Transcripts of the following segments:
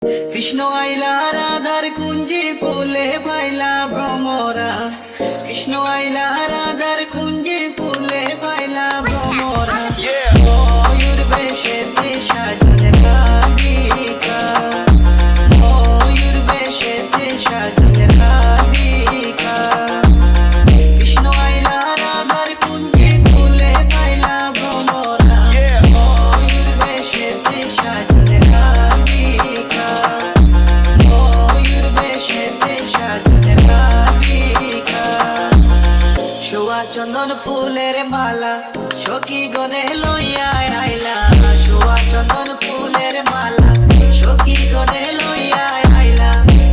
কৃষ্ণ আইলা রাধার কুঞ্জি ফুলে পাইলা ভ্রমরা। কৃষ্ণ আইলা রাধার কুঞ্জি ফুলে পাইলা ভ্রমরা। ময়ূর বেশেতে সাজনে রাধিকা, ময়ূর বেশেতে সাজনে রাধিকা। কৃষ্ণ আইলা রাধার কুঞ্জি ফুলে পাইলা ভ্রমরা। ময়ূর বেশেতে সাজনে রাধিকা, ময়ূর বেশেতে সাজনে রাধিকা। শোয়া চন্দন ফুলের মালা সখী গনে লইয়া আইলা। শোয়া চন্দন ফুলের মালা সখী গনে লইয়া আইলা।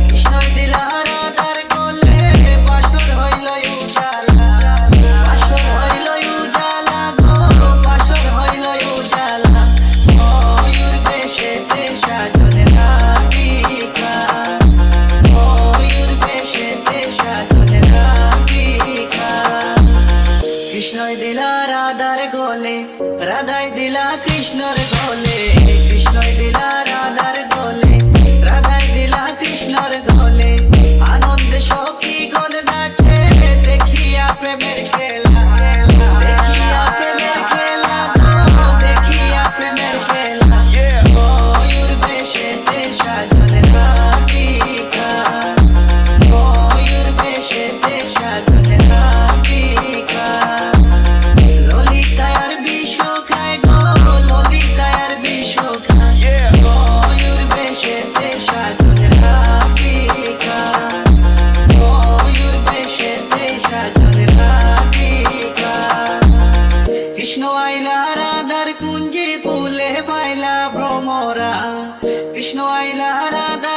কৃষ্ণ দিলা রাধার কোলে বাসর হইল উজালা, বাসর হইল উজালা গো, বাসর হইল উজালা। ময়ূর বেশেতে সাজনে রাধিকা, ময়ূর বেশেতে সাজনে রাধিকা। কৃষ্ণই দিলা রাধার গোলে, রাধাই দিলা কৃষ্ণর গোলে। কৃষ্ণই দিলা রাধার গোলে, রাধাই দিলা কৃষ্ণর গোলে। আনন্দে সখী গণ নাচে দেখিয়া প্রেমের খেলা, দেখিয়া প্রেমের খেলা গো, দেখিয়া প্রেমের খেলা। ময়ূর বেশেতে সাজনে রাধিকা, ময়ূর বেশেতে সাজনে রাধিকা। ললিতার বিষ খায় গো, ললিতার বিষ খায়। ময়ূর বেশেতে সাজনে রাধিকা, ময়ূর বেশেতে সাজনে রাধিকা। কৃষ্ণ আইলা রাধার কুঞ্জি ফুলে পাইলা ভ্রমরা। কৃষ্ণ আইলা রাধার